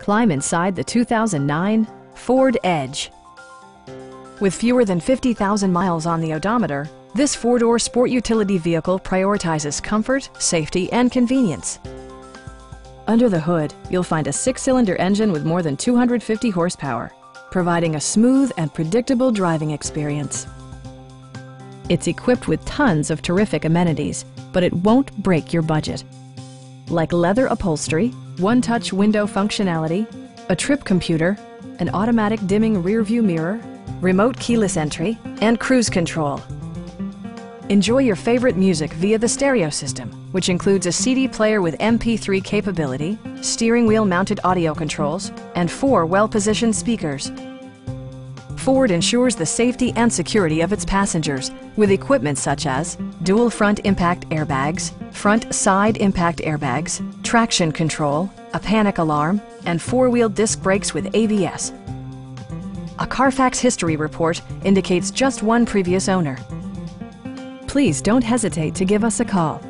Climb inside the 2009 Ford Edge. With fewer than 50,000 miles on the odometer, this four-door sport utility vehicle prioritizes comfort, safety, and convenience. Under the hood, you'll find a six-cylinder engine with more than 250 horsepower, providing a smooth and predictable driving experience. It's equipped with tons of terrific amenities, but it won't break your budget. Like leather upholstery, one-touch window functionality, a trip computer, an automatic dimming rear-view mirror, remote keyless entry, and cruise control. Enjoy your favorite music via the stereo system, which includes a CD player with MP3 capability, steering wheel mounted audio controls, and 4 well-positioned speakers. Ford ensures the safety and security of its passengers with equipment such as dual front impact airbags, front side impact airbags, traction control, a panic alarm, and 4-wheel disc brakes with ABS. A Carfax history report indicates just one previous owner. Please don't hesitate to give us a call.